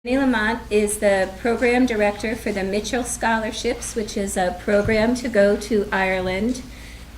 Jennie LaMonte is the program director for the Mitchell Scholarships, which is a program to go to Ireland.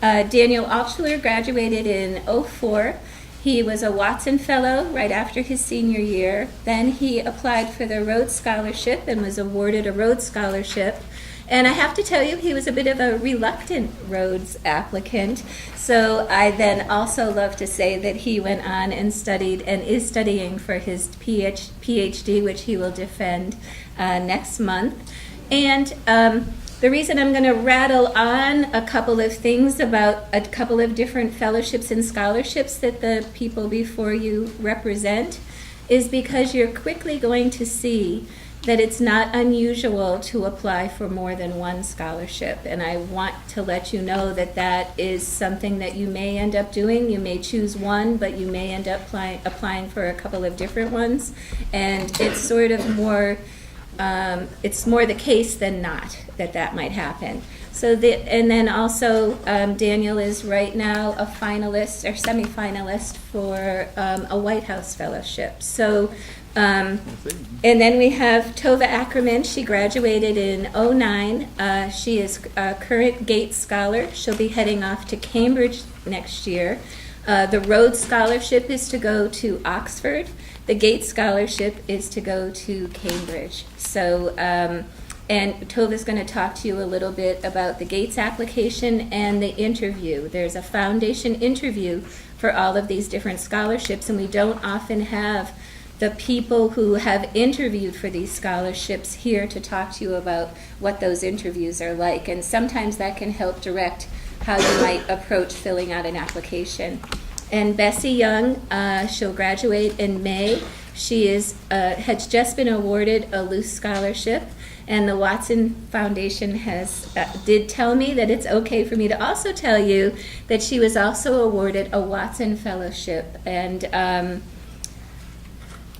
Daniel Altschuler graduated in '04. He was a Watson Fellow right after his senior year. Then he applied for the Rhodes Scholarship and was awarded a Rhodes Scholarship. And I have to tell you, he was a bit of a reluctant Rhodes applicant. So I then also love to say that he went on and studied and is studying for his PhD, which he will defend next month. And the reason I'm going to rattle on a couple of things about a couple of different fellowships and scholarships that the people before you represent is because you're quickly going to see that it's not unusual to apply for more than one scholarship. And I want to let you know that that is something that you may end up doing. You may choose one, but you may end up applying for a couple of different ones. And it's sort of more, it's more the case than not that might happen. So and then also Daniel is right now a finalist or semi-finalist for a White House fellowship. So and then we have Tovah Ackerman. She graduated in '09. She is a current Gates Scholar. She'll be heading off to Cambridge next year. The Rhodes Scholarship is to go to Oxford. The Gates Scholarship is to go to Cambridge. So, and Tovah's going to talk to you a little bit about the Gates application and the interview. There's a foundation interview for all of these different scholarships, and we don't often have the people who have interviewed for these scholarships here to talk to you about what those interviews are like. And sometimes that can help direct how you might approach filling out an application. And Bessie Young, she'll graduate in May. She has just been awarded a Luce Scholarship, and the Watson Foundation did tell me that it's okay for me to also tell you that she was also awarded a Watson Fellowship. And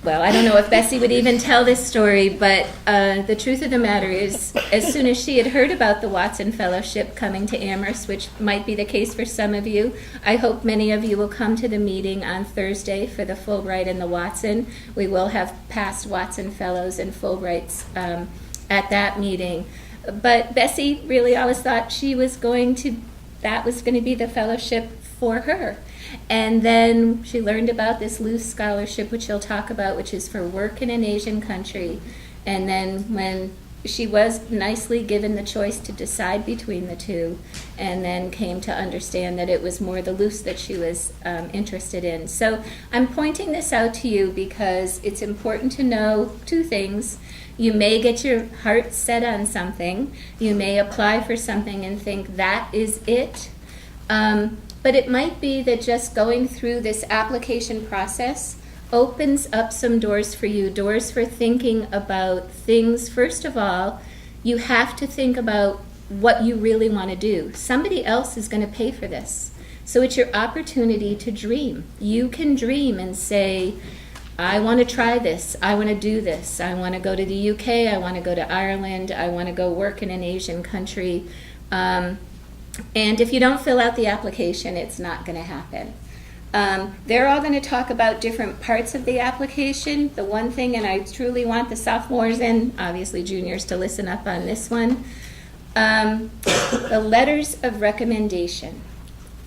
well, I don't know if Bessie would even tell this story, but the truth of the matter is, as soon as she had heard about the Watson Fellowship coming to Amherst, which might be the case for some of you, I hope many of you will come to the meeting on Thursday for the Fulbright and the Watson. We will have past Watson Fellows and Fulbrights at that meeting. But Bessie really always thought that was going to be the fellowship for her. And then she learned about this Luce Scholarship, which she'll talk about, which is for work in an Asian country. And then when she was nicely given the choice to decide between the two, and then came to understand that it was more the Luce that she was interested in. So I'm pointing this out to you because it's important to know two things. You may get your heart set on something. You may apply for something and think that is it. But it might be that just going through this application process opens up some doors for you, doors for thinking about things. First of all, you have to think about what you really want to do. Somebody else is going to pay for this. So it's your opportunity to dream. You can dream and say, I want to try this. I want to do this. I want to go to the UK. I want to go to Ireland. I want to go work in an Asian country. And if you don't fill out the application, it's not going to happen. They're all going to talk about different parts of the application. The one thing, and I truly want the sophomores and obviously juniors to listen up on this one, the letters of recommendation.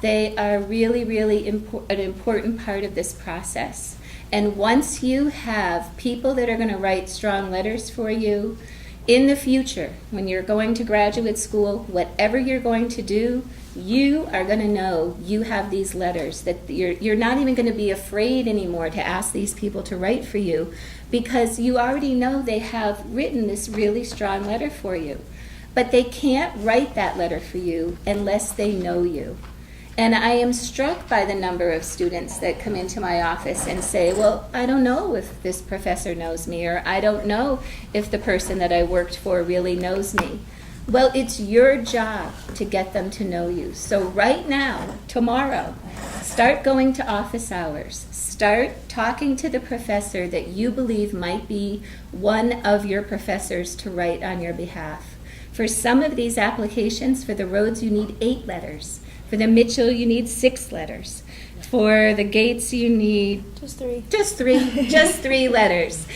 They are really, really an important part of this process. And once you have people that are going to write strong letters for you, in the future, when you're going to graduate school, whatever you're going to do, you are going to know you have these letters, that you're not even going to be afraid anymore to ask these people to write for you, because you already know they have written this really strong letter for you. But they can't write that letter for you unless they know you. And I am struck by the number of students that come into my office and say, well, I don't know if this professor knows me, or I don't know if the person that I worked for really knows me. Well, it's your job to get them to know you. So right now, tomorrow, start going to office hours. Start talking to the professor that you believe might be one of your professors to write on your behalf. For some of these applications, for the Rhodes, you need 8 letters. For the Mitchell, you need 6 letters. For the Gates, you need just 3. Just 3 letters.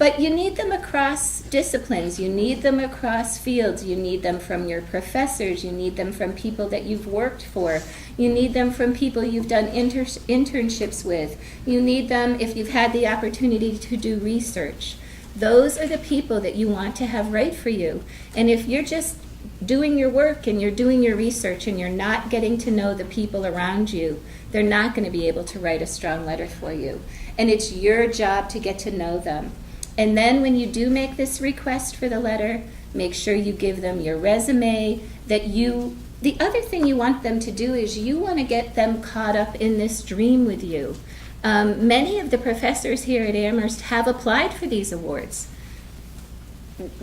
But you need them across disciplines, you need them across fields, you need them from your professors, you need them from people that you've worked for, you need them from people you've done internships with, you need them if you've had the opportunity to do research. Those are the people that you want to have write for you. And if you're just doing your work and you're doing your research and you're not getting to know the people around you, they're not going to be able to write a strong letter for you. And it's your job to get to know them. And then when you do make this request for the letter, make sure you give them your resume, the other thing you want them to do is you want to get them caught up in this dream with you. Many of the professors here at Amherst have applied for these awards.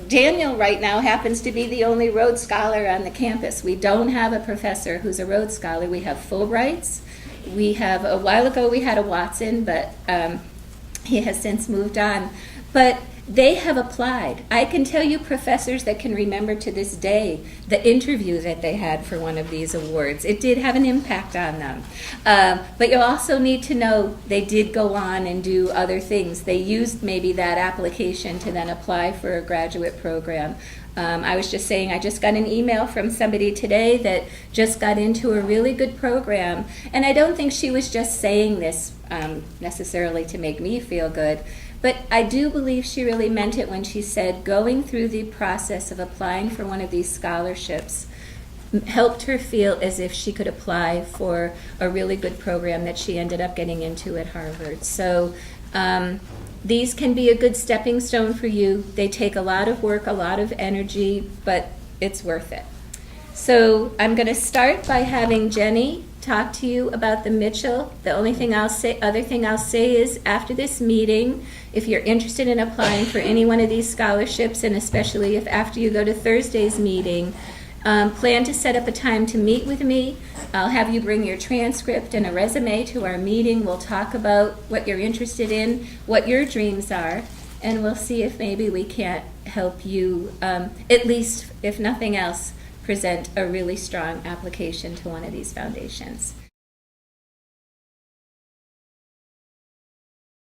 Daniel right now happens to be the only Rhodes Scholar on the campus. We don't have a professor who's a Rhodes Scholar. We have Fulbrights. We have, a while ago we had a Watson, but he has since moved on. But they have applied. I can tell you professors that can remember to this day the interview that they had for one of these awards. It did have an impact on them. But you also need to know they did go on and do other things. They used maybe that application to then apply for a graduate program. I was just saying, I just got an email from somebody today that just got into a really good program. And I don't think she was just saying this necessarily to make me feel good. But I do believe she really meant it when she said going through the process of applying for one of these scholarships helped her feel as if she could apply for a really good program that she ended up getting into at Harvard. So these can be a good stepping stone for you. They take a lot of work, a lot of energy, but it's worth it. So I'm going to start by having Jennie talk to you about the Mitchell. The only thing other thing I'll say is after this meeting, if you're interested in applying for any one of these scholarships, and especially if after you go to Thursday's meeting, plan to set up a time to meet with me. I'll have you bring your transcript and a resume to our meeting. We'll talk about what you're interested in, what your dreams are, and we'll see if maybe we can't help you, at least if nothing else, present a really strong application to one of these foundations.